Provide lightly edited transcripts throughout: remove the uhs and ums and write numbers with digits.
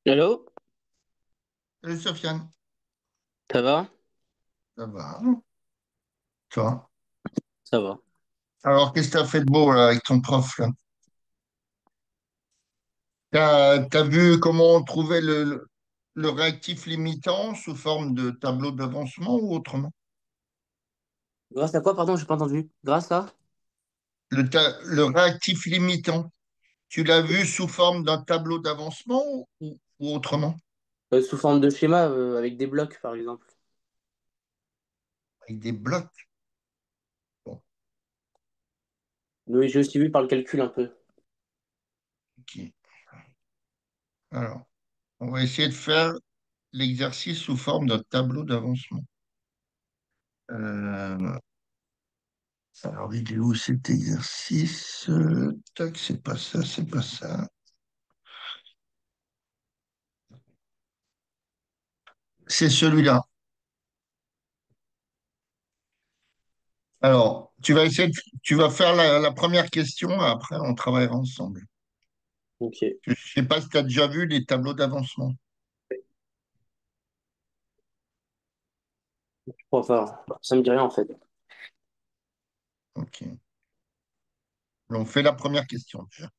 Allô, Salut Sofiane, ça va? ça va, toi? Ça va. Alors, qu'est-ce que tu as fait de beau là, avec ton prof là? T'as vu comment on trouvait le réactif limitant sous forme de tableau d'avancement ou autrement? Grâce à quoi, pardon, j'ai pas entendu. Grâce à? Le réactif limitant, tu l'as vu sous forme d'un tableau d'avancement ou autrement? Sous forme de schéma, avec des blocs, par exemple. Avec des blocs. Bon, Oui, j'ai aussi vu par le calcul un peu. ok. Alors, on va essayer de faire l'exercice sous forme d'un tableau d'avancement. Euh, alors, il est où cet exercice? Tac, c'est pas ça, c'est pas ça. C'est celui-là. Alors, tu vas faire la première question, après on travaillera ensemble. Ok. Je ne sais pas si tu as déjà vu les tableaux d'avancement. Je crois pas. Ça me dit rien, en fait. Ok. On fait la première question déjà.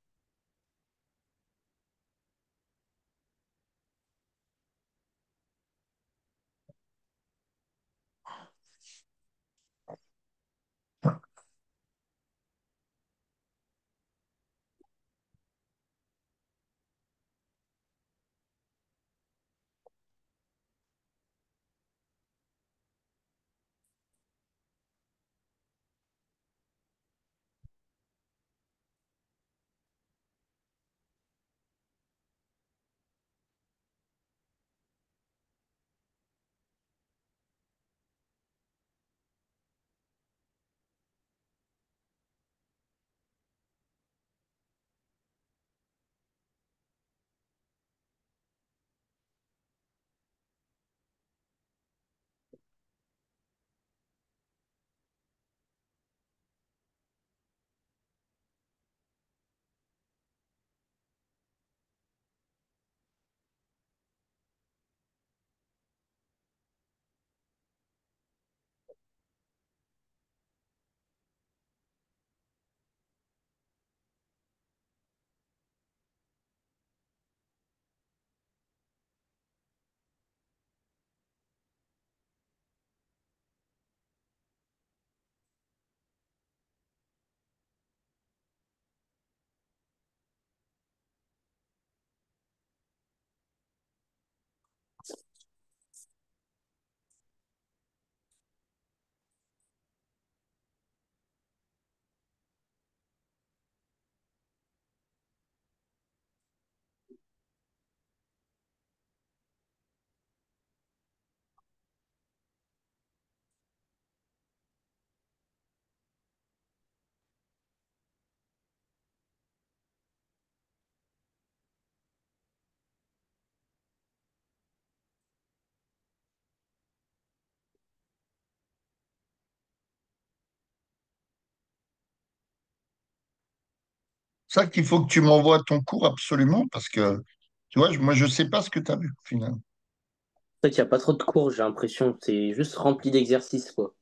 C'est ça qu'il faut que tu m'envoies ton cours absolument parce que, tu vois, moi, je ne sais pas ce que tu as vu, finalement. En fait, il n'y a pas trop de cours, j'ai l'impression. C'est juste rempli d'exercices, quoi.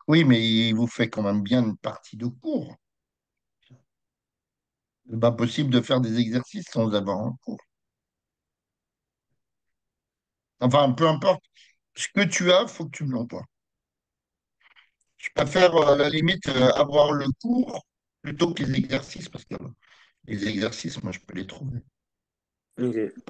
Oui, mais il vous fait quand même bien une partie de cours. C'est pas possible de faire des exercices sans avoir un cours. Enfin, peu importe. Ce que tu as, faut que tu me l'envoies. Je préfère, à la limite, avoir le cours plutôt que les exercices parce que les exercices, moi, je peux les trouver. Ok.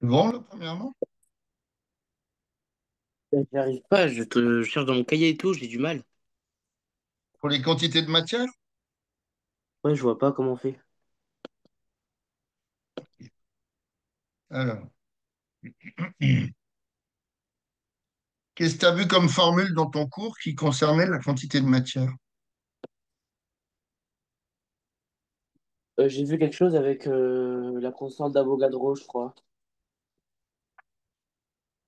Bon, là, premièrement, J'y arrive pas, je cherche dans mon cahier et tout, j'ai du mal. pour les quantités de matière, Ouais, je vois pas comment on fait. alors, qu'est-ce que tu as vu comme formule dans ton cours qui concernait la quantité de matière? J'ai vu quelque chose avec la constante d'Avogadro, je crois.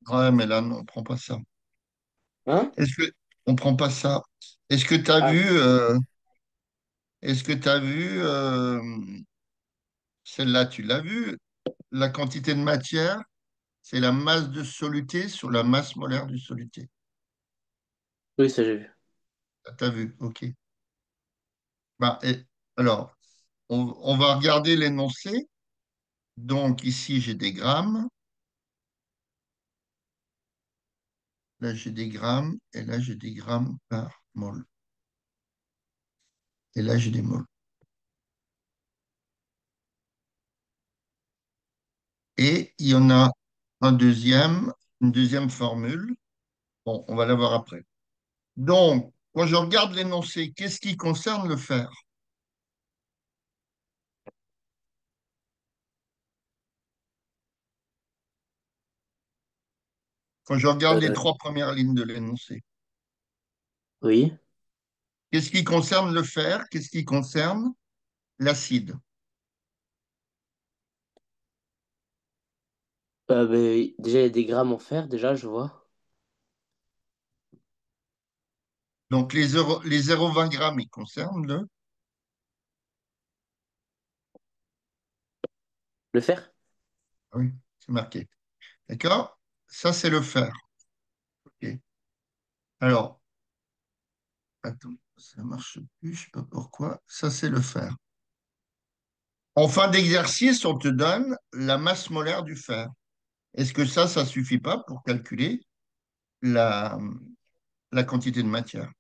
Ouais, mais là, non, on prend pas ça. Hein? Est-ce que on prend pas ça? Est-ce que tu as Ah, vu, est-ce que tu as vu, celle-là, tu l'as vu, la quantité de matière, c'est la masse de soluté sur la masse molaire du soluté. oui, ça j'ai vu. Tu as vu, ok. Bah, alors, on va regarder l'énoncé. Donc ici, j'ai des grammes, là j'ai des grammes, et là j'ai des grammes par mol. Et là j'ai des moles. Et il y en a une deuxième formule. Bon, on va la voir après. Donc, quand je regarde l'énoncé, qu'est-ce qui concerne le fer? Quand je regarde les Euh, trois premières lignes de l'énoncé, oui. qu'est-ce qui concerne le fer? Qu'est-ce qui concerne l'acide? Déjà, il y a des grammes en fer, déjà, je vois. Donc, les 0,20 grammes, ils concernent le... Le fer? Ah oui, c'est marqué. D'accord? Ça, c'est le fer. Ok. Alors, attends, ça marche plus, je sais pas pourquoi. Ça, c'est le fer. En fin d'exercice, on te donne la masse molaire du fer. Est-ce que ça suffit pas pour calculer la, la quantité de matière?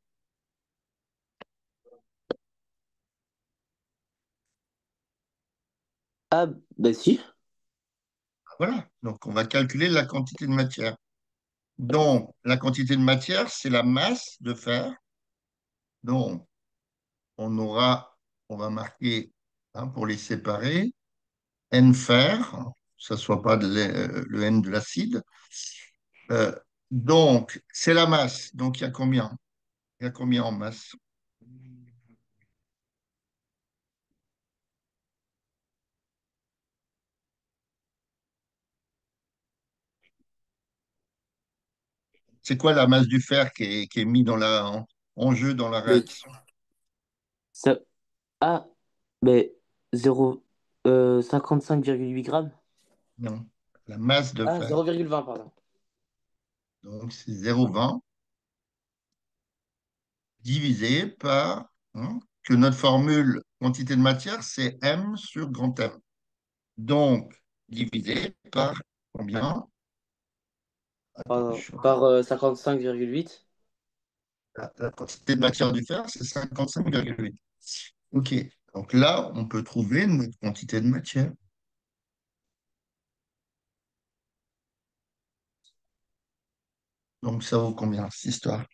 Ah, bah si. Voilà. Donc, on va calculer la quantité de matière. Donc, la quantité de matière, c'est la masse de fer. Donc, on aura, on va marquer, hein, pour les séparer, N fer, que ce ne soit pas le N de l'acide. Euh, donc, c'est la masse. Donc, il y a combien? Il y a combien en masse? C'est quoi la masse du fer qui est mis en jeu dans la Mais réaction? ça. Ah, mais 0, 55,8 grammes. Non, la masse de Ah, fer. 0,20, pardon. Donc, c'est 0,20 divisé par, hein, que notre formule quantité de matière, c'est M sur grand M. Donc, divisé par combien? Attends, Par 55,8. la quantité de matière du fer, c'est 55,8. OK. Donc là, on peut trouver notre quantité de matière. Donc ça vaut combien, cette histoire?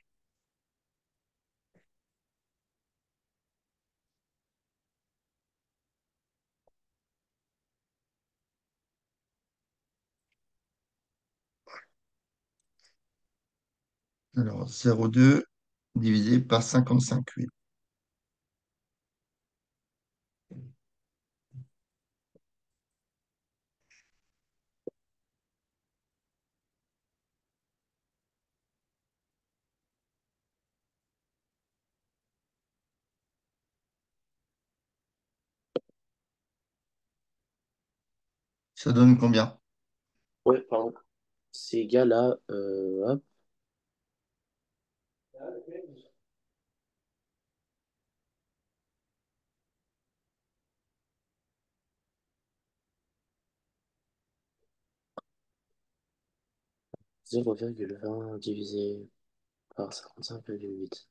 Alors, 0,2 divisé par 55,8. Ça donne combien? Ouais, pardon. C'est égal à hop, 0,20 divisé par 55,8.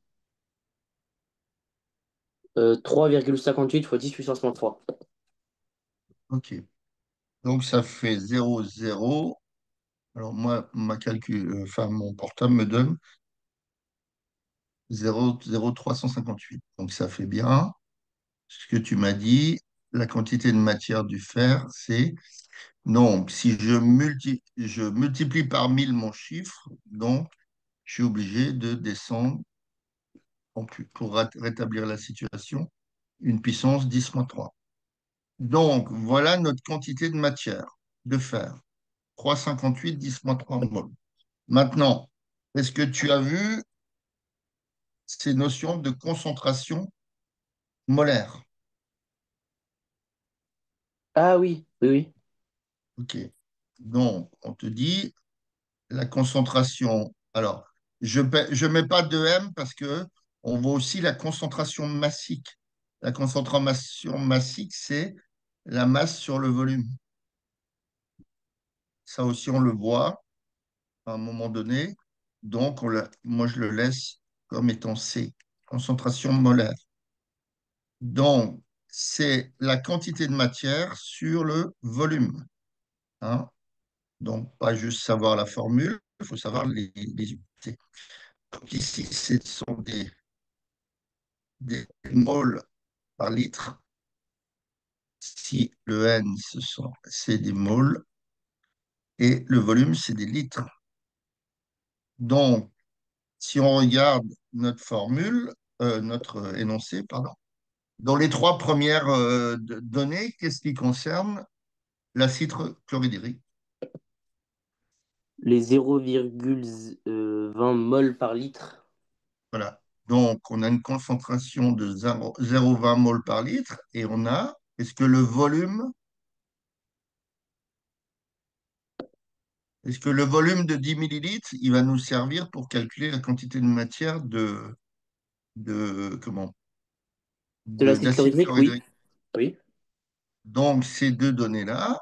3,58 fois 10 puissance moins 3. OK. Donc ça fait 0,0. Alors moi, enfin, mon portable me donne 0,0358. Donc ça fait bien. Ce que tu m'as dit, la quantité de matière du fer, c'est... Donc, si je multiplie par 1000 mon chiffre, donc je suis obligé de descendre pour rétablir la situation, une puissance 10-3. Donc, voilà notre quantité de matière, de fer. 3,58, 10-3 mol. Maintenant, est-ce que tu as vu ces notions de concentration molaire? Ah oui, oui, oui. OK. Donc, on te dit la concentration. Alors, je mets pas de M parce que on voit aussi la concentration massique. La concentration massique, c'est la masse sur le volume. Ça aussi, on le voit à un moment donné. Donc, moi, je le laisse comme étant C, concentration molaire. Donc, c'est la quantité de matière sur le volume, hein. Donc, pas juste savoir la formule, il faut savoir les unités. Donc, ici, ce sont des moles par litre. Si le N, c'est des moles et le volume, c'est des litres. Donc, si on regarde notre formule, notre énoncé, pardon, dans les trois premières données, qu'est-ce qui concerne l'acide chlorhydrique? Les 0,20 mol par litre. Voilà. Donc, on a une concentration de 0,20 mol par litre et est-ce que le volume de 10 millilitres, il va nous servir pour calculer la quantité de matière comment, De l'acide d'acide chlorhydrique, oui. chlorhydrique? Oui. Donc, ces deux données-là,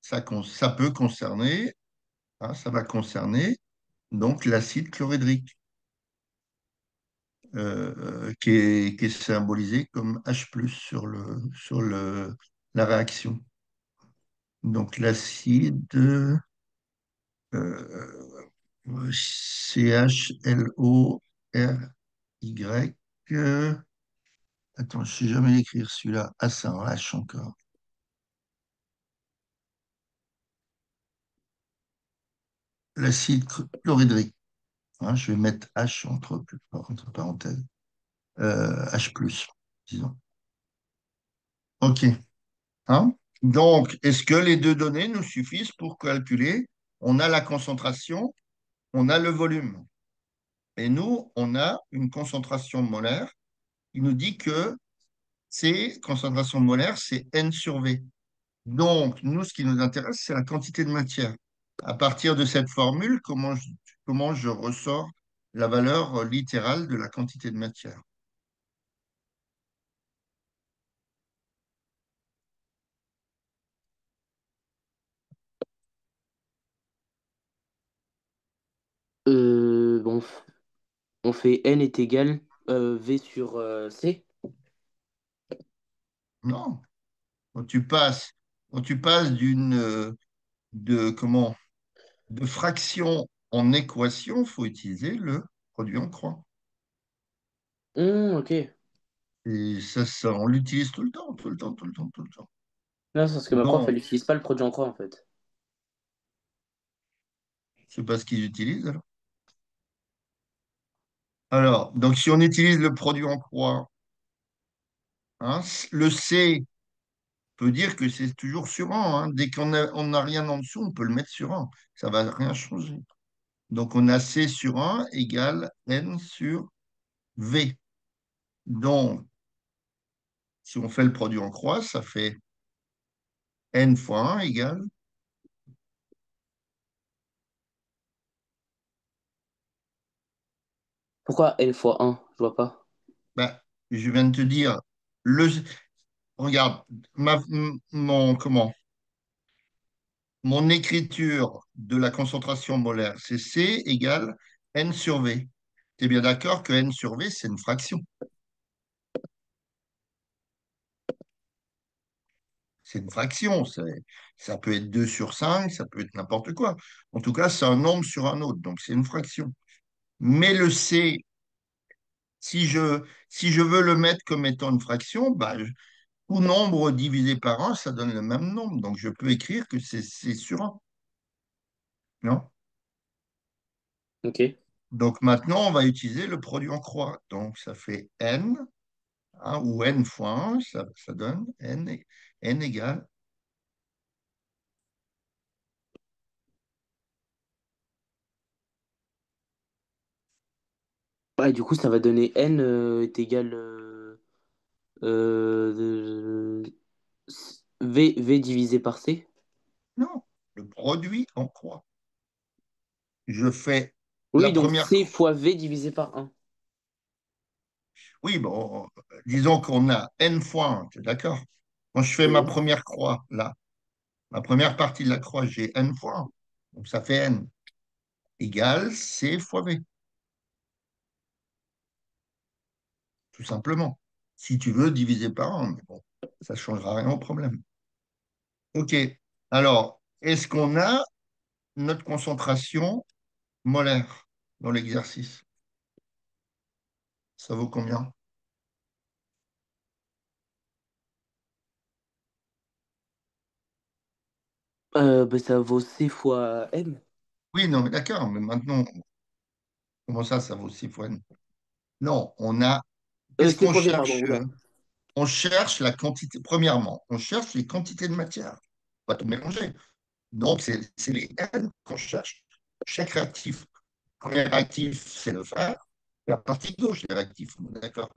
ça peut concerner, hein, ça va concerner donc l'acide chlorhydrique, qui est symbolisé comme H+ la réaction. Donc, l'acide CHLORY. Attends, je ne sais jamais l'écrire celui-là. Ah, c'est un H encore. L'acide chlorhydrique. Hein, je vais mettre H entre parenthèses. H+, disons. OK. Hein? Donc, est-ce que les deux données nous suffisent pour calculer? On a la concentration, on a le volume. Et nous, on a une concentration molaire. Il nous dit que concentration molaire, c'est N sur V. Donc, nous, ce qui nous intéresse, c'est la quantité de matière. À partir de cette formule, comment je ressors la valeur littérale de la quantité de matière? Bon, on fait N est égal V sur C. Non. Quand tu passes, quand tu passes comment, de fraction en équation, il faut utiliser le produit en croix. Ok. Et ça, on l'utilise tout le temps, tout le temps, tout le temps, tout le temps. Non, c'est parce que ma prof, elle Donc, n'utilise pas le produit en croix, en fait. c'est pas ce qu'ils utilisent alors. Alors, donc si on utilise le produit en croix, hein, le C peut dire que c'est toujours sur 1, hein. Dès on n'a rien en dessous, on peut le mettre sur 1. Ça va rien changer. Donc, on a C sur 1 égale N sur V. Donc, si on fait le produit en croix, ça fait N fois 1 égale, Pourquoi N fois 1? Je vois pas. ben, je viens de te dire, regarde, mon écriture de la concentration molaire, c'est C égale N sur V. Tu es bien d'accord que N sur V, c'est une fraction. C'est une fraction. Ça peut être 2 sur 5, ça peut être n'importe quoi. En tout cas, c'est un nombre sur un autre, donc c'est une fraction. Mais le C, si je veux le mettre comme étant une fraction, bah, tout nombre divisé par un, ça donne le même nombre. Donc je peux écrire que c'est C sur un. Non? Ok. Donc maintenant, on va utiliser le produit en croix. Donc ça fait n, hein, ou n fois 1, ça donne n égale. Ouais, du coup, ça va donner n est égal v divisé par c. Non, le produit en croix. Je fais la Oui, donc première. c fois v divisé par un. Oui, bon, disons qu'on a n fois 1, tu es d'accord? Quand je fais ma Oui. première croix, là, ma première partie de la croix, j'ai n fois 1. Donc ça fait n égale c fois v, tout simplement. Si tu veux diviser par 1, mais bon, ça ne changera rien au problème. OK. Alors, est-ce qu'on a notre concentration molaire dans l'exercice? Ça vaut combien? Bah, ça vaut c fois m. Oui, non, mais d'accord, mais maintenant, comment ça vaut 6 fois n? Non, on a. Qu'est-ce C qu'on fois v, pardon, cherche? oula. On cherche la quantité. Premièrement, on cherche les quantités de matière. On va tout mélanger. Donc, c'est les n qu'on cherche. Chaque réactif. Le premier réactif, c'est le fer. La partie gauche des réactifs, on est d'accord.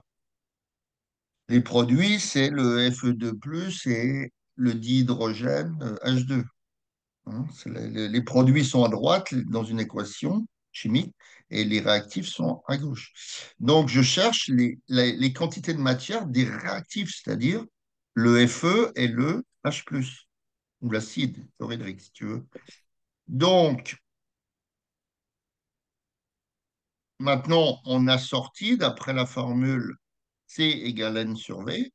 Les produits, c'est le Fe2+, et le dihydrogène H2. Hein. Les produits sont à droite dans une équation chimique et les réactifs sont à gauche. Donc, je cherche les quantités de matière des réactifs, c'est-à-dire le Fe et le H+, ou l'acide chlorhydrique, si tu veux. Donc, maintenant, on a sorti, d'après la formule C égale N sur V,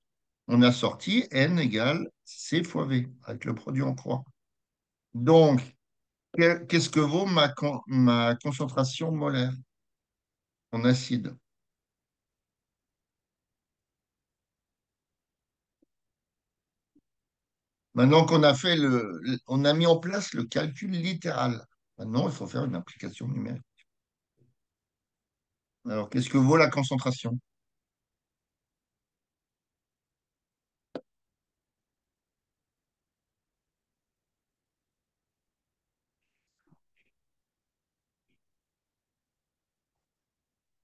on a sorti N égale C fois V, avec le produit en croix. Donc, qu'est-ce que vaut ma concentration molaire en acide? Maintenant qu'on a fait on a mis en place le calcul littéral. Maintenant, il faut faire une application numérique. Alors, qu'est-ce que vaut la concentration?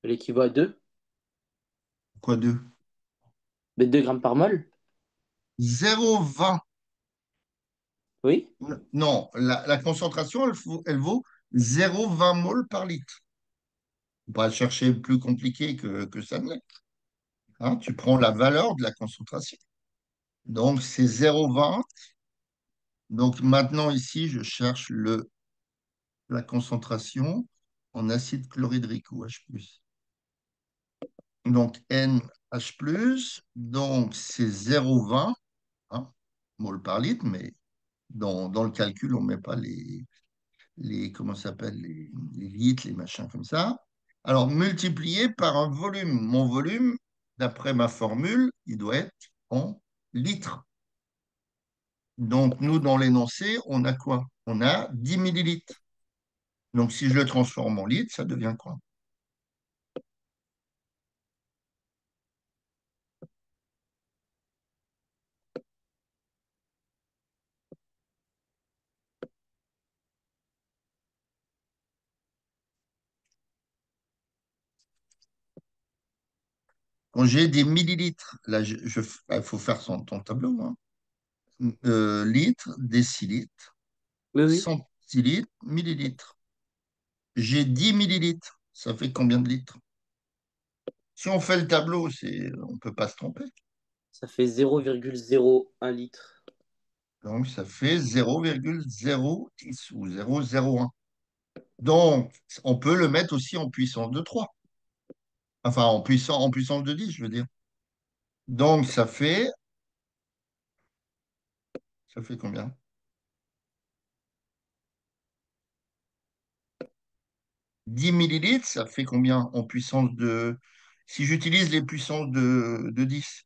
Elle équivaut à 2. Quoi de? Mais 2 grammes par mol. 0,20. Oui. Non, la concentration, elle vaut 0,20 mol par litre. On va chercher plus compliqué que ça ne l'est. Hein, tu prends la valeur de la concentration. Donc, c'est 0,20. Donc, maintenant, ici, je cherche la concentration en acide chlorhydrique ou H+. Donc, NH+, donc c'est 0,20, hein, mol par litre, mais dans le calcul, on ne met pas comment ça s'appelle, les litres, les machins comme ça. Alors, multiplié par un volume. Mon volume, d'après ma formule, il doit être en litres. Donc, nous, dans l'énoncé, on a quoi? On a 10 millilitres. Donc, si je le transforme en litres, ça devient quoi? Quand j'ai des millilitres, là, il faut faire ton tableau, hein. Litres, décilitres, Oui, oui. centilitres, millilitres. J'ai 10 millilitres. Ça fait combien de litres? Si on fait le tableau, on ne peut pas se tromper. Ça fait 0,01 litre. Donc, ça fait 0,010 ou 0,01. Donc, on peut le mettre aussi en puissance de 3. Enfin, en puissance de 10, je veux dire. Donc, ça fait Ça fait combien? 10 millilitres, ça fait combien en puissance de... Si j'utilise les puissances de 10,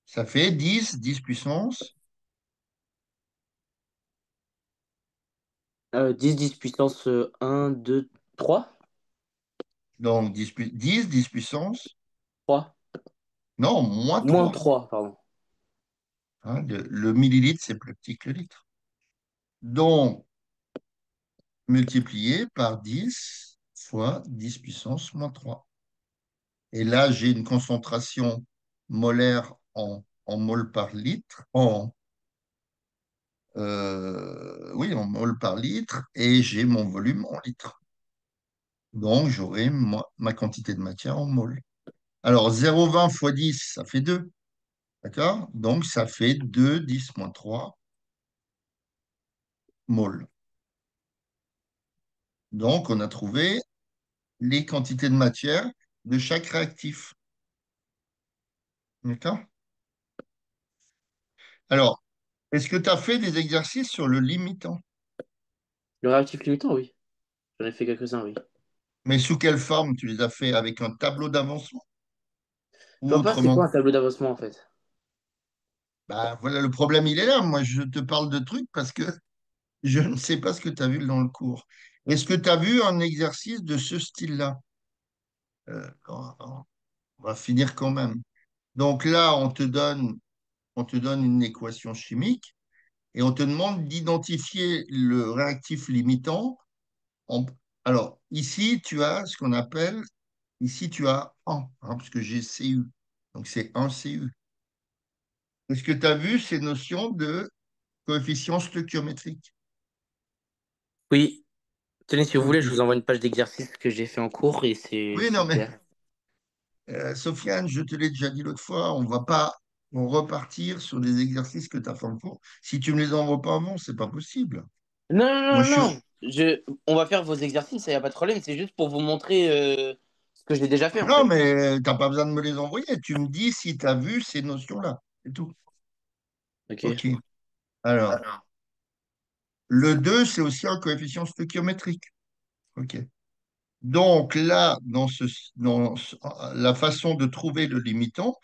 ça fait 10 puissance. 10 puissance 1, 2, 3. Donc 10 puissance. 3. Non, moins Moins 3. 3, pardon. Hein, le millilitre, c'est plus petit que le litre. Donc, multiplié par 10 fois 10 puissance moins 3. Et là, j'ai une concentration molaire en mol par litre, oui, en mol par litre, et j'ai mon volume en litres. Donc, j'aurai ma quantité de matière en mol. Alors, 0,20 fois 10, ça fait 2. D'accord? Donc, ça fait 2 10 moins 3 mol. Donc, on a trouvé les quantités de matière de chaque réactif. D'accord? Alors, est-ce que tu as fait des exercices sur le limitant? Le réactif limitant, oui. J'en ai fait quelques-uns, oui. Mais sous quelle forme tu les as fait? Avec un tableau d'avancement Je ou vois pas c'est autrement? quoi un tableau d'avancement en fait. Bah, voilà, le problème, il est là. Moi, je te parle de trucs parce que je ne sais pas ce que tu as vu dans le cours. Est-ce que tu as vu un exercice de ce style-là? On va finir quand même. Donc là, on te donne une équation chimique et on te demande d'identifier le réactif limitant. en- Alors, ici, tu as ce qu'on appelle, ici, tu as 1, parce que j'ai Cu. Donc, c'est 1 Cu. Est-ce que tu as vu ces notions de coefficient stoichiométrique? Oui. Tenez, si vous voulez, Ok. je vous envoie une page d'exercice que j'ai fait en cours et c'est Oui, non, mais super. Sofiane, je te l'ai déjà dit l'autre fois, on va pas repartir sur des exercices que tu as fait en cours. Si tu me les envoies pas avant, c'est pas possible. Non, non, Moi, non, je suis... non. On va faire vos exercices, il n'y a pas de problème. C'est juste pour vous montrer ce que j'ai déjà fait en Non, fait. mais t'as pas besoin de me les envoyer. Tu me dis si tu as vu ces notions-là. C'est tout. Ok. OK. Alors, le 2, c'est aussi un coefficient stoichiométrique. OK. Donc là, la façon de trouver le limitant,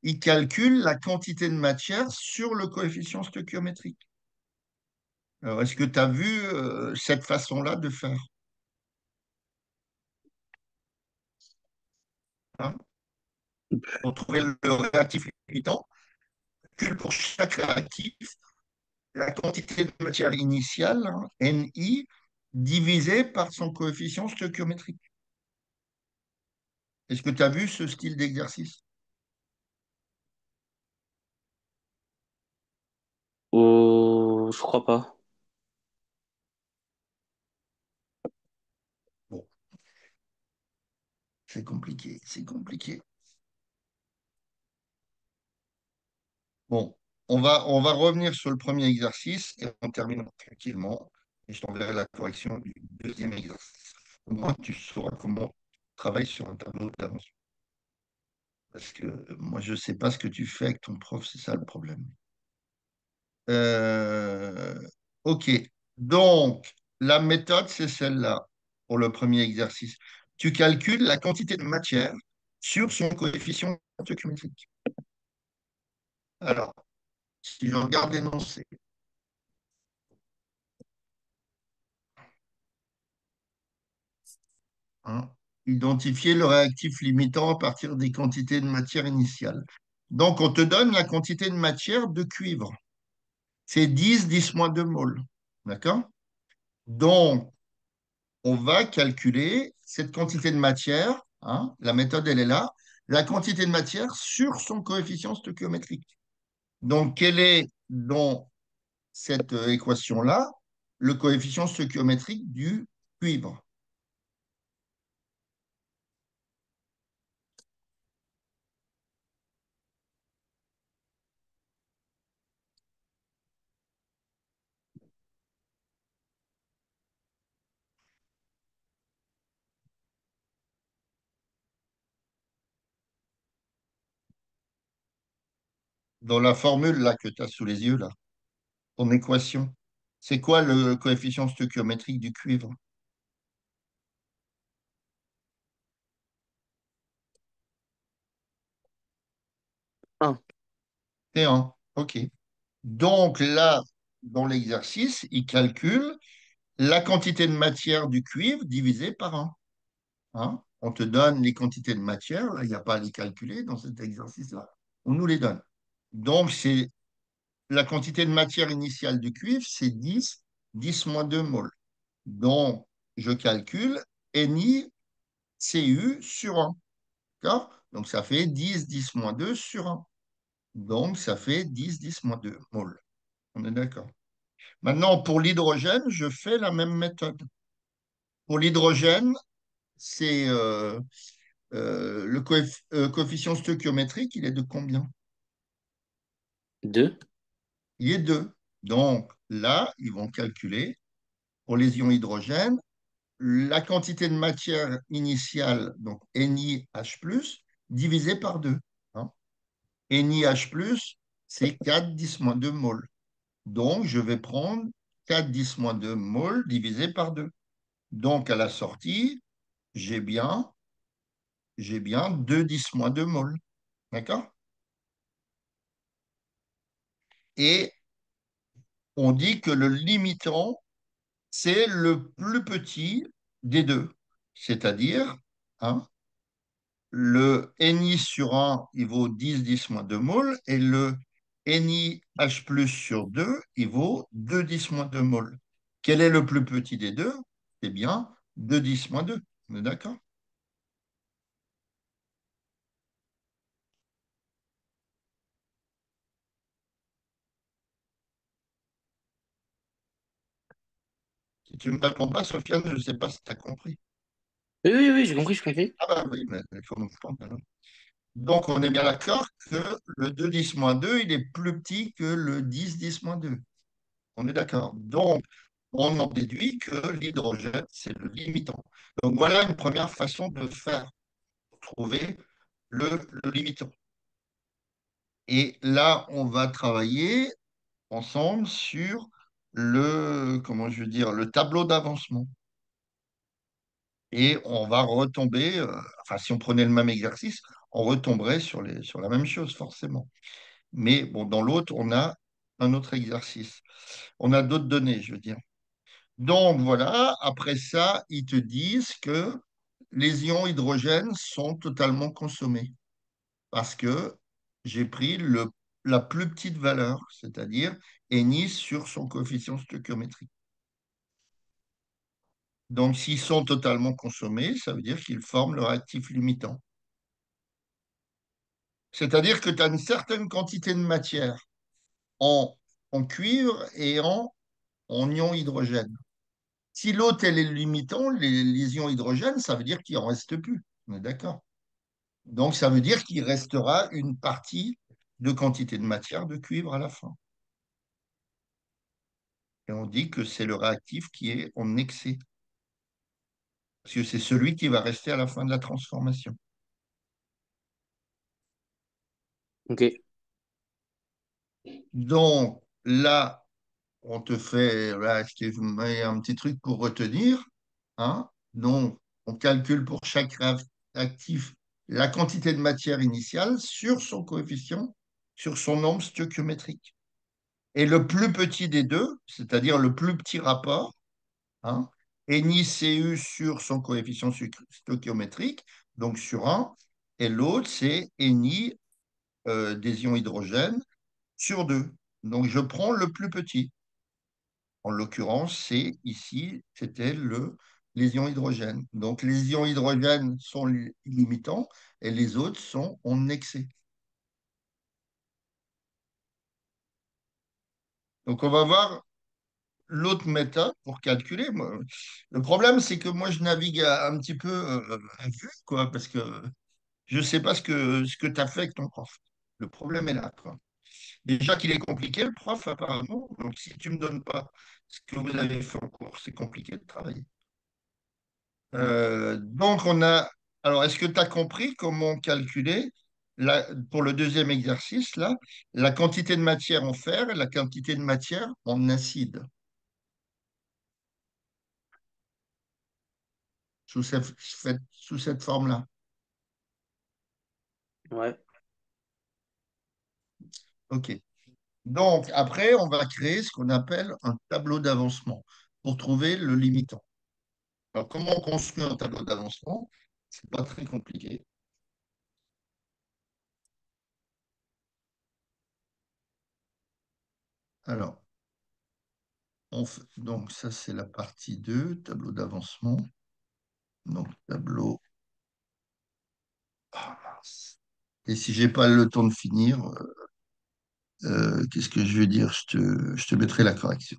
il calcule la quantité de matière sur le coefficient stoichiométrique. Alors, est-ce que tu as vu cette façon-là de faire? Hein? Pour trouver le réactif limitant, calcule pour chaque réactif la quantité de matière initiale, hein, Ni, divisée par son coefficient stoichiométrique. Est-ce que tu as vu ce style d'exercice? Oh, je crois pas. Bon, c'est compliqué, c'est compliqué. Bon, on va revenir sur le premier exercice et on termine tranquillement. Et je t'enverrai la correction du deuxième exercice. Au moins, tu sauras comment travailler sur un tableau d'avance. Parce que moi, je ne sais pas ce que tu fais avec ton prof, c'est ça le problème. Euh, ok, donc la méthode, c'est celle-là pour le premier exercice. Tu calcules la quantité de matière sur son coefficient stoichiométrique. Alors, si je regarde l'énoncé, hein, identifier le réactif limitant à partir des quantités de matière initiale. Donc, on te donne la quantité de matière de cuivre. C'est 10 moins 2 moles. D'accord? Donc, on va calculer cette quantité de matière, hein, la méthode elle est là, la quantité de matière sur son coefficient stoichiométrique. Donc, quel est dans cette équation-là le coefficient stoichiométrique du cuivre? Dans la formule là que tu as sous les yeux là. ton équation. C'est quoi le coefficient stoichiométrique du cuivre? 1. C'est 1. OK. Donc là, dans l'exercice, il calcule la quantité de matière du cuivre divisée par 1. Hein. On te donne les quantités de matière, là, il n'y a pas à les calculer dans cet exercice-là. On nous les donne. Donc, c'est la quantité de matière initiale du cuivre, c'est 10, 10 moins 2 moles. Donc, je calcule NiCu sur 1. D'accord? Donc, ça fait 10, 10 moins 2 sur 1. Donc, ça fait 10, 10 moins 2 moles. On est d'accord. Maintenant, pour l'hydrogène, je fais la même méthode. Pour l'hydrogène, c'est le coefficient stoichiométrique, il est de combien? 2. Il est 2. Donc là, ils vont calculer pour les ions hydrogène la quantité de matière initiale, donc NiH+, divisé par 2. Hein. NiH+, c'est 4 10 moins 2 moles. Donc, je vais prendre 4 10 moins 2 moles divisé par 2. Donc, à la sortie, j'ai bien, j'ai bien 2 10 moins 2 moles. D'accord? Et on dit que le limitant, c'est le plus petit des deux. C'est-à-dire, hein, le Ni sur 1, il vaut 10 10 moins 2 moles, et le NiH plus sur 2, il vaut 2 10 moins 2 moles. Quel est le plus petit des deux? Eh bien, 2 10 moins 2. On est d'accord? Si tu ne me réponds pas, Sofiane, je ne sais pas si tu as compris. Oui, oui, oui, j'ai compris, j'ai compris. Ah bah oui, mais il faut nous comprendre, alors. Donc, on est bien d'accord que le 2 10 moins 2, il est plus petit que le 10 10 moins 2. On est d'accord. Donc, on en déduit que l'hydrogène, c'est le limitant. Donc, voilà une première façon de faire, pour trouver le limitant. Et là, on va travailler ensemble sur comment je veux dire, le tableau d'avancement. Et on va retomber, enfin, si on prenait le même exercice, on retomberait sur la même chose, forcément. Mais bon, dans l'autre, on a un autre exercice. On a d'autres données, je veux dire. Donc voilà, après ça, ils te disent que les ions hydrogène sont totalement consommés parce que j'ai pris la plus petite valeur, c'est-à-dire Ni sur son coefficient stoichiométrique. Donc s'ils sont totalement consommés, ça veut dire qu'ils forment le réactif limitant. C'est-à-dire que tu as une certaine quantité de matière en, en cuivre et en ion hydrogène. Si l'autre, elle est le limitant, les ions hydrogène, ça veut dire qu'il n'en reste plus. On est d'accord. Donc, ça veut dire qu'il restera une partie de quantité de matière de cuivre à la fin. Et on dit que c'est le réactif qui est en excès, parce que c'est celui qui va rester à la fin de la transformation. Ok. Donc, là, on te fait, là, je te mets un petit truc pour retenir. Hein. Donc, on calcule pour chaque réactif la quantité de matière initiale sur son coefficient, sur son nombre stoichiométrique. Et le plus petit des deux, c'est-à-dire le plus petit rapport, hein, NiCu sur son coefficient stoichiométrique, donc sur 1, et l'autre, c'est Ni des ions hydrogène sur 2. Donc je prends le plus petit. En l'occurrence, c'est ici, c'était les ions hydrogène. Donc les ions hydrogène sont limitants et les autres sont en excès. Donc on va voir l'autre méthode pour calculer. Le problème, c'est que moi, je navigue un petit peu à vue, quoi, parce que je ne sais pas ce que tu as fait avec ton prof. Le problème est là, quoi. Déjà qu'il est compliqué, le prof, apparemment. Donc, si tu ne me donnes pas ce que vous avez fait en cours, c'est compliqué de travailler. Donc, on a. Alors, est-ce que tu as compris comment calculer pour le deuxième exercice, là, la quantité de matière en fer et la quantité de matière en acide, sous cette forme-là. Ouais. OK. Donc, après, on va créer ce qu'on appelle un tableau d'avancement pour trouver le limitant. Alors, comment on construit un tableau d'avancement? C'est pas très compliqué. Alors, donc ça, c'est la partie 2, tableau d'avancement. Donc, tableau. Ah, mince. Et si j'ai pas le temps de finir, qu'est-ce que je vais dire? Je te mettrai la correction,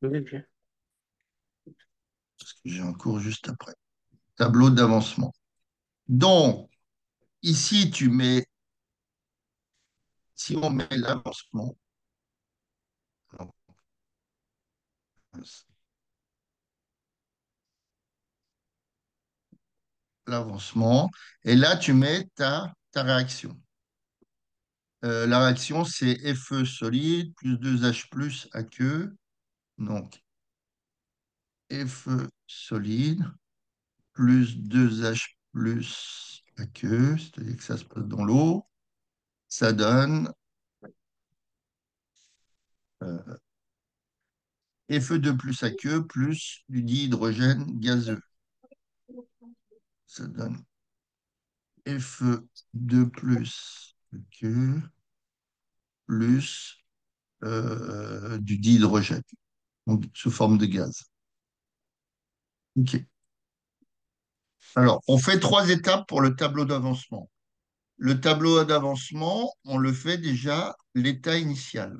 Ok, ok. parce que j'ai un cours juste après. Tableau d'avancement. Donc, ici, si on met l'avancement, donc, l'avancement, et là, tu mets ta réaction. La réaction, c'est Fe solide plus 2H plus aqueux. Donc, Fe solide plus 2H plus aqueux, c'est-à-dire que ça se passe dans l'eau. Ça donne Fe2 plus aqueux plus du dihydrogène gazeux. Ça donne Fe2 plus aqueux plus du dihydrogène, donc sous forme de gaz. OK. Alors, on fait 3 étapes pour le tableau d'avancement. Le tableau d'avancement, on le fait déjà l'état initial.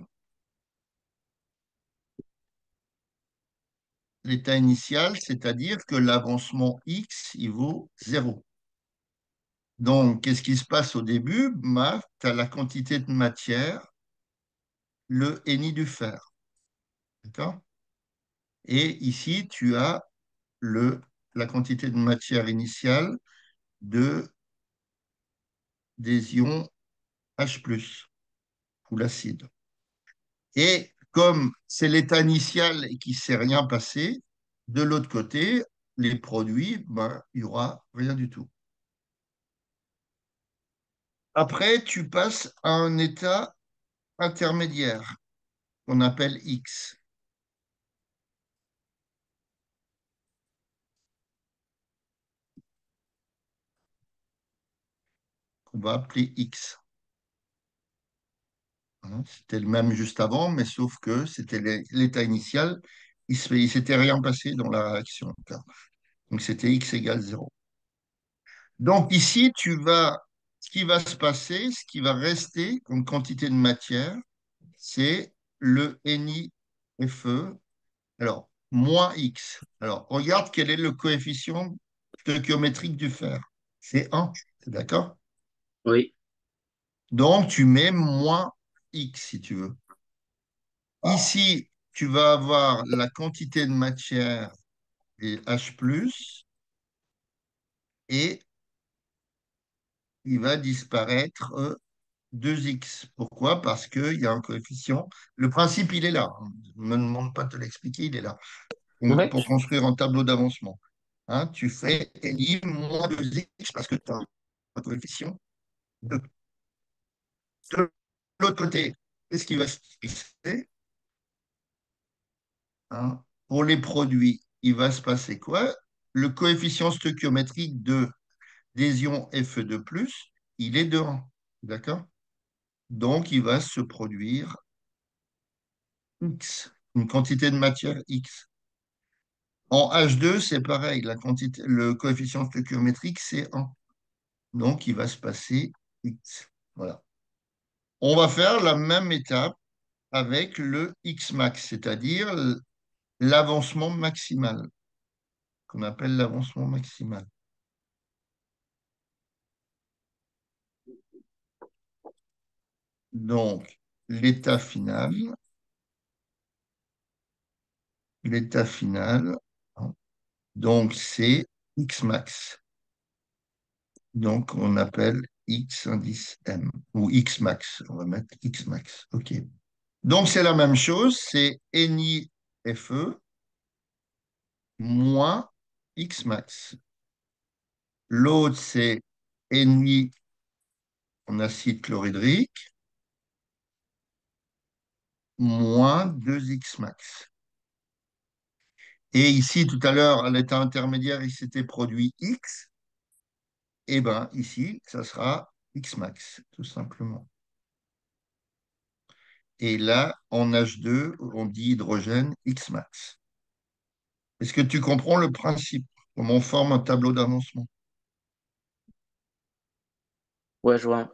L'état initial, c'est-à-dire que l'avancement X, il vaut 0. Donc, qu'est-ce qui se passe au début? Tu as la quantité de matière, le Ni du fer. D'accord? Et ici, tu as la quantité de matière initiale des ions H+, ou l'acide. Et comme c'est l'état initial et qu'il ne s'est rien passé, de l'autre côté, les produits, ben, il n'y aura rien du tout. Après, tu passes à un état intermédiaire qu'on appelle X, qu'on va appeler X. Hein, c'était le même juste avant, mais sauf que c'était l'état initial. Il ne s'était rien passé dans la réaction encore. Donc c'était X égale 0. Donc ici, ce qui va se passer, ce qui va rester comme quantité de matière, c'est le NiFe. Alors, moins X. Alors, regarde quel est le coefficient stoichiométrique du fer. C'est 1, d'accord? Oui. Donc, tu mets moins X si tu veux. Ici, tu vas avoir la quantité de matière et H+, et il va disparaître 2x. Pourquoi? Parce qu'il y a un coefficient. Le principe, il est là. Ne me demande pas de te l'expliquer, il est là. Donc, Ouais. pour construire un tableau d'avancement, hein, tu fais Ni moins 2x parce que tu as un coefficient. De l'autre côté, qu'est-ce qui va se passer, hein? Pour les produits, il va se passer quoi? Le coefficient stoichiométrique des ions Fe2+, il est de 1. D'accord? Donc, il va se produire X, une quantité de matière X. En H2, c'est pareil, le coefficient stoichiométrique, c'est 1. Donc, il va se passer X. Voilà. On va faire la même étape avec le X max, c'est-à-dire l'avancement maximal, qu'on appelle l'avancement maximal. Donc, l'état final, l'état final, hein, donc c'est X max. Donc, on appelle X indice M, ou X max. On va mettre X max. OK. Donc, c'est la même chose, c'est NiFe moins X max. L'autre, c'est Ni en acide chlorhydrique moins 2X max. Et ici, tout à l'heure, à l'état intermédiaire, il s'était produit X. Et bien, ici, ça sera X max, tout simplement. Et là, en H2, on dit hydrogène X max. Est-ce que tu comprends le principe? Comment on forme un tableau d'avancement? Ouais, je vois.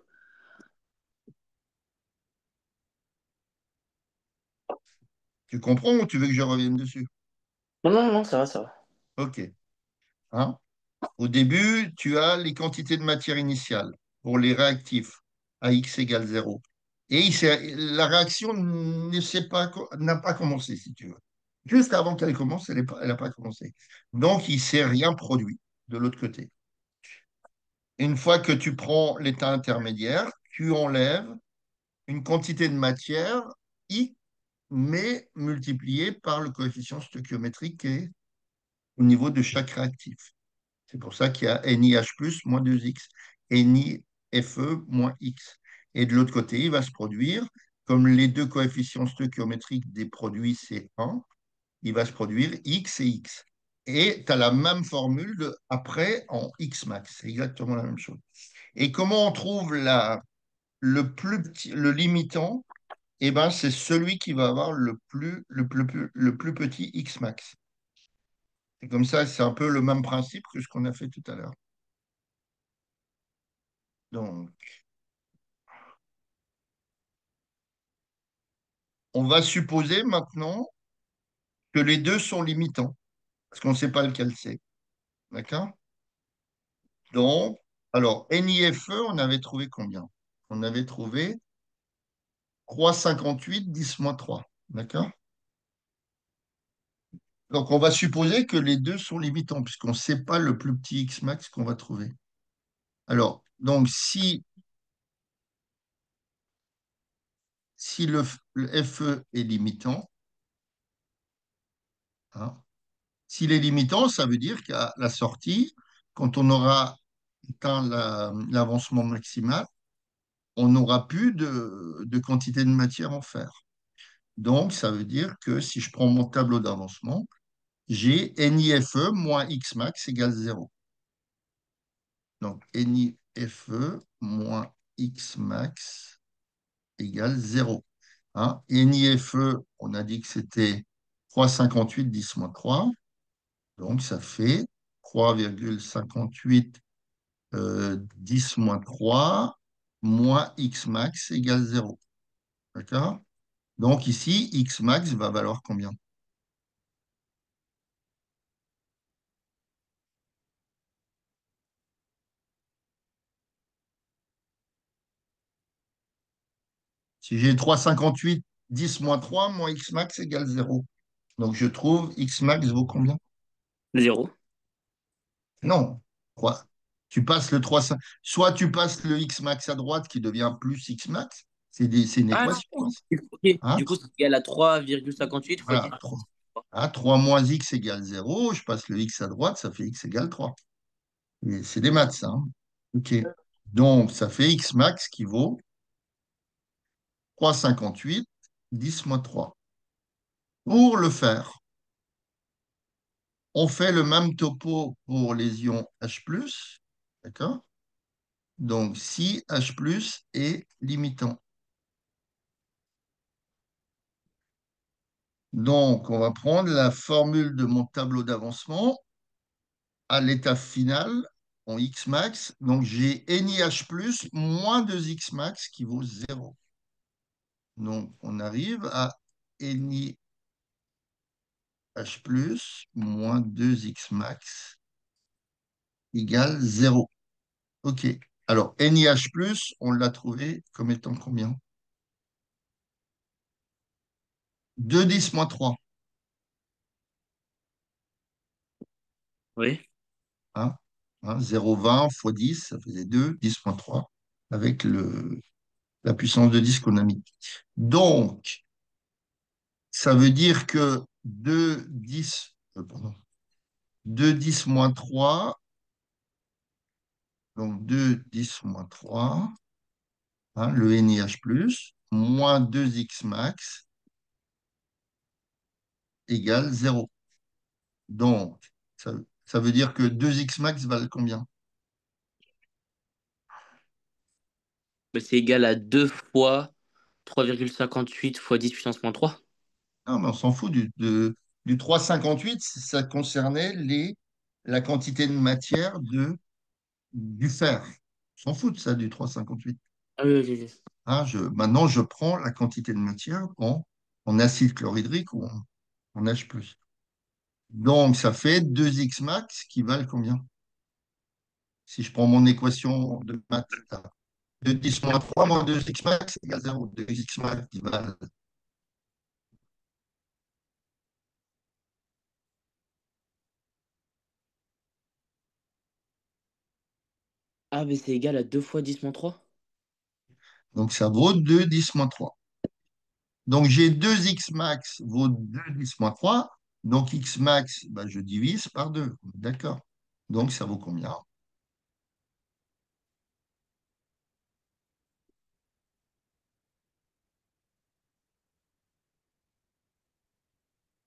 Tu comprends ou tu veux que je revienne dessus? Non, non, non, ça va, ça va. OK. Hein? Au début, tu as les quantités de matière initiale pour les réactifs à x égale 0. Et la réaction n'a pas commencé, si tu veux. Juste avant qu'elle commence, elle n'a pas commencé. Donc, il ne s'est rien produit de l'autre côté. Une fois que tu prends l'état intermédiaire, tu enlèves une quantité de matière, I, mais multipliée par le coefficient stoichiométrique qui est au niveau de chaque réactif. C'est pour ça qu'il y a NiH moins 2X, NiFe moins X. Et de l'autre côté, il va se produire, comme les deux coefficients stoichiométriques des produits, c'est 1, il va se produire X et X. Et tu as la même formule après en X max. C'est exactement la même chose. Et comment on trouve le plus petit, le limitant? Eh ben, c'est celui qui va avoir le plus petit X max. Et comme ça, c'est un peu le même principe que ce qu'on a fait tout à l'heure. Donc, on va supposer maintenant que les deux sont limitants, parce qu'on ne sait pas lequel c'est. D'accord? Donc, alors, NiFe, on avait trouvé combien? On avait trouvé 3,58, 10 moins 3. D'accord? Donc, on va supposer que les deux sont limitants, puisqu'on ne sait pas le plus petit X max qu'on va trouver. Alors, donc, si le FE est limitant, hein, s'il est limitant, ça veut dire qu'à la sortie, quand on aura atteint l'avancement maximal, on n'aura plus de quantité de matière en fer. Donc, ça veut dire que si je prends mon tableau d'avancement, j'ai NiFe moins Xmax égale 0. Donc, NiFe moins Xmax égale 0. Hein? NiFe, on a dit que c'était 3,58 10 moins 3. Donc, ça fait 3,58 10 moins 3 moins X max égale 0. D'accord? Donc ici, X max va valoir combien? Si j'ai 3,58, 10 moins 3, moins X max égale 0. Donc je trouve X max vaut combien? Zéro. Non. Quoi? Tu passes le 3, soit tu passes le X max à droite qui devient plus X max. C'est une Ah, équation, hein. ok. Hein? Du coup, c'est égal à 3,58 fois 10. Voilà. 3. Ah, 3 moins X égale 0. Je passe le X à droite, ça fait X égale 3. Et c'est des maths, ça, hein. OK. Donc, ça fait X max qui vaut 3,58, 10 moins 3. Pour le faire, on fait le même topo pour les ions H+, d'accord? Donc, si H+, est limitant. Donc, on va prendre la formule de mon tableau d'avancement à l'état final en X max. Donc, j'ai NiH+, moins 2X max qui vaut 0. Donc, on arrive à NiH+, moins 2X max égale 0. OK. Alors, NiH+, on l'a trouvé comme étant combien? 2 10 moins 3. Oui. Hein? Hein, 0,20 fois 10, ça faisait 2, 10 moins 3. avec la puissance de 10 qu'on a mis. Donc, ça veut dire que 2 10, pardon, 2 10 moins 3, donc 2 10 moins 3, hein, le NiH+, moins 2x max égale 0. Donc, ça, ça veut dire que 2x max valent combien? Bah, c'est égal à 2 fois 3,58 fois 10 puissance moins 3. Non, mais on s'en fout du 3,58, ça concernait la quantité de matière du fer. On s'en fout de ça, du 3,58. Ah oui, oui, oui. Hein, maintenant, je prends la quantité de matière en acide chlorhydrique ou en H+. Donc, ça fait 2x max qui valent combien? Si je prends mon équation de maths, là, 2 10 moins 3 moins 2x max égale 0. 2x max qui valent. Ah, mais c'est égal à 2 fois 10 moins 3. Donc, ça vaut 2 10 moins 3. Donc, j'ai 2x max vaut 2 10 moins 3. Donc, x max, bah, je divise par 2. D'accord. Donc, ça vaut combien?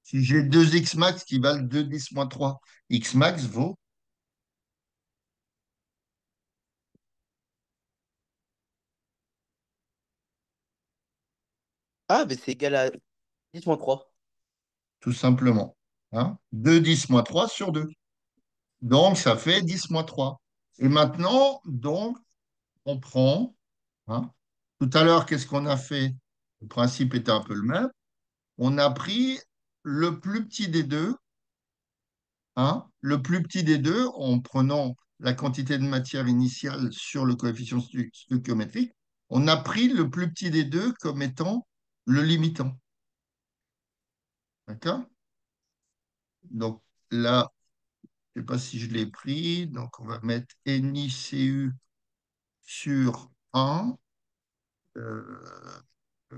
Si j'ai 2x max qui valent 2 10 moins 3, x max vaut. Ah, mais c'est égal à 10 moins 3. Tout simplement. Hein, 2 10 moins 3 sur 2. Donc, ça fait 10 moins 3. Et maintenant, donc, on prend. Hein, tout à l'heure, qu'est-ce qu'on a fait? Le principe était un peu le même. On a pris le plus petit des deux, hein, le plus petit des deux, en prenant la quantité de matière initiale sur le coefficient stoichiométrique. On a pris le plus petit des deux comme étant le limitant. D'accord? Donc là, je ne sais pas si je l'ai pris. Donc, on va mettre NiCu sur 1,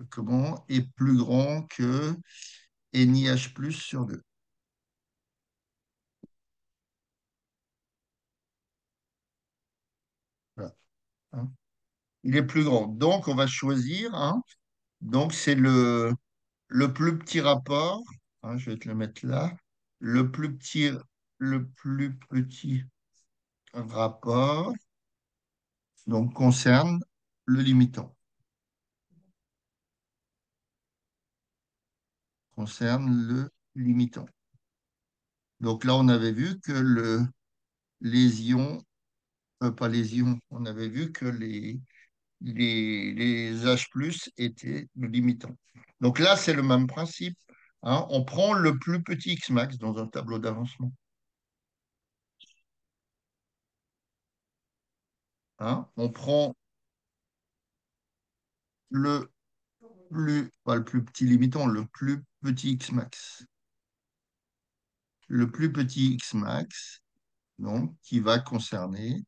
comment, est plus grand que NiH plus sur 2. Voilà, hein. Il est plus grand. Donc, on va choisir. Hein. Donc, c'est le plus petit rapport. Hein, je vais te le mettre là. Le plus petit rapport donc, concerne le limitant. Concerne le limitant. Donc là, on avait vu que les ions, pas les ions, on avait vu que les H+ étaient le limitant. Donc là, c'est le même principe. Hein. On prend le plus petit X max dans un tableau d'avancement. Hein. On prend le pas le plus petit limitant, le plus petit X max. Le plus petit X max, donc, qui va concerner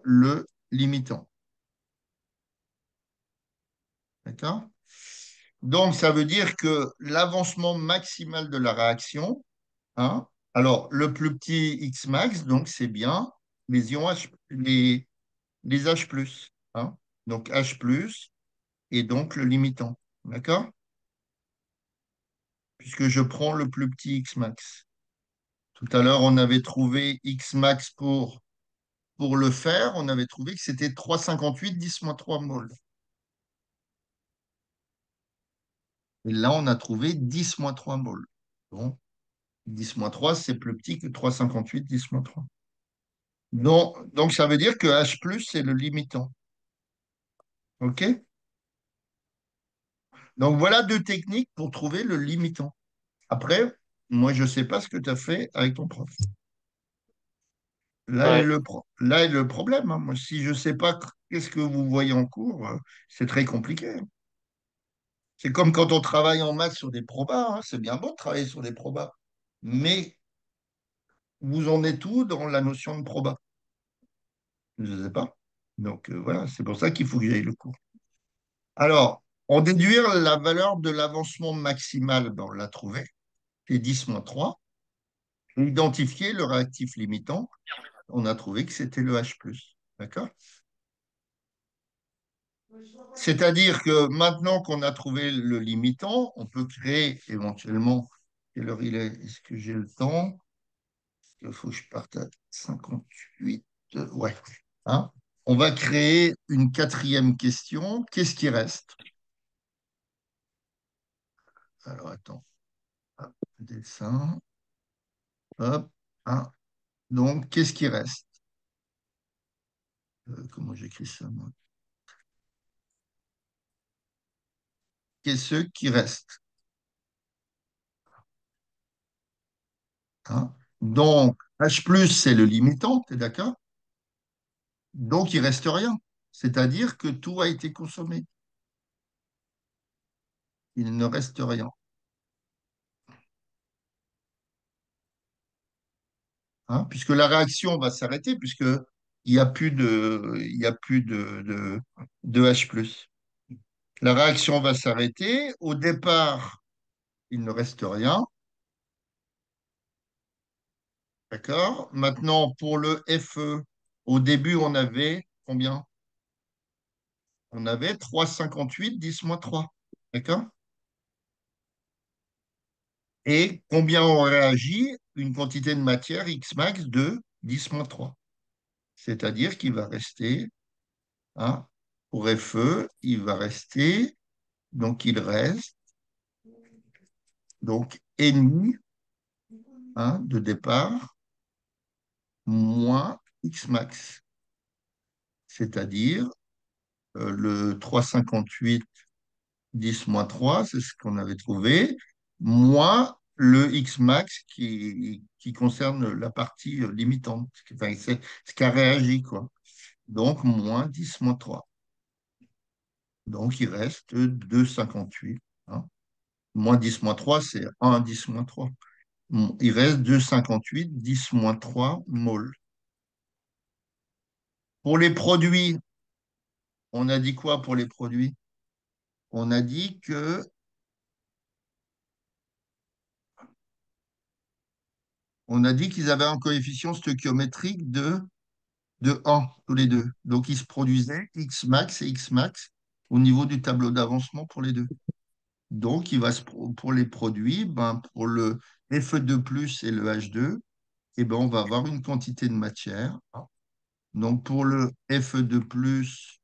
le limitant. D'accord? Donc, ça veut dire que l'avancement maximal de la réaction, hein, alors le plus petit X max, donc c'est bien les ions H, les H+, hein, donc H+, et donc le limitant. D'accord? Puisque je prends le plus petit X max. Tout à l'heure, on avait trouvé X max pour le fer, on avait trouvé que c'était 3,58 10-3 moles. Et là, on a trouvé 10-3 moles. Bon, 10-3, c'est plus petit que 3,58 10-3. Donc, ça veut dire que H+, c'est le limitant. OK? Donc, voilà deux techniques pour trouver le limitant. Après, moi, je ne sais pas ce que tu as fait avec ton prof. Ouais. Là est le problème. Hein. Moi, si je ne sais pas qu'est-ce que vous voyez en cours, c'est très compliqué. C'est comme quand on travaille en maths sur des probas. Hein. C'est bien beau de travailler sur des probas. Mais vous en êtes où dans la notion de proba? Je ne sais pas. Donc voilà, c'est pour ça qu'il faut que j'aille le cours. Alors, en déduire la valeur de l'avancement maximal, ben, on l'a trouvé, c'est 10-3. Identifier le réactif limitant, on a trouvé que c'était le H+. D'accord? C'est-à-dire que maintenant qu'on a trouvé le limitant, on peut créer éventuellement, quelle heure il est? Est-ce que j'ai le temps? Il faut que je parte à 58. Ouais. Hein. On va créer une quatrième question. Qu'est-ce qui reste? Alors, attends. Hop, dessin. Hop. Hein. Donc, qu'est-ce qui reste? Comment j'écris ça, moi? Qu'est-ce qui reste? Hein. Donc, H+, c'est le limitant, tu es d'accord? Donc, il reste rien. C'est-à-dire que tout a été consommé. Il ne reste rien. Hein, puisque la réaction va s'arrêter, puisque il y a plus de H+. La réaction va s'arrêter. Au départ, il ne reste rien. D'accord? Maintenant, pour le Fe, au début, on avait combien? On avait 3,58, 10-3. D'accord? Et combien on réagit? Une quantité de matière X max de 10-3. C'est-à-dire qu'il va rester, hein, pour Fe, il va rester, donc il reste, donc ennemi, hein, de départ, moins X max. C'est-à-dire le 3,58 10-3, c'est ce qu'on avait trouvé, moins le X max qui concerne la partie limitante, enfin, c'est ce qui a réagi, quoi. Donc, moins 10-3. Donc, il reste 2,58. Hein. Moins 10-3, c'est 1 10-3. Il reste 2,58, 10-3 mol. Pour les produits, on a dit quoi pour les produits? On a dit que on a dit qu'ils avaient un coefficient stoichiométrique de 1 tous les deux. Donc, ils se produisaient X max et X max au niveau du tableau d'avancement pour les deux. Donc, pour les produits, ben, pour le Fe2+ et le H2, eh ben, on va avoir une quantité de matière. Donc, pour le Fe2+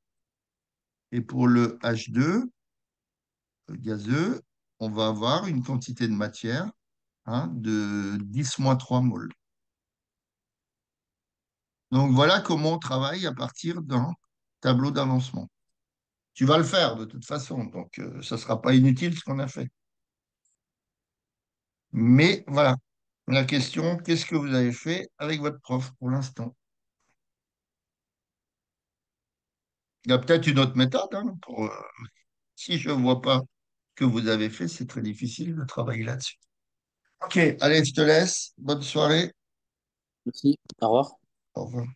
et pour le H2 gazeux, on va avoir une quantité de matière, hein, de 10-3 moles. Donc, voilà comment on travaille à partir d'un tableau d'avancement. Tu vas le faire de toute façon, donc ça ne sera pas inutile ce qu'on a fait. Mais voilà, la question, qu'est-ce que vous avez fait avec votre prof pour l'instant? Il y a peut-être une autre méthode, hein, si je ne vois pas ce que vous avez fait, c'est très difficile de travailler là-dessus. Ok, allez, je te laisse. Bonne soirée. Merci. Au revoir. Au revoir.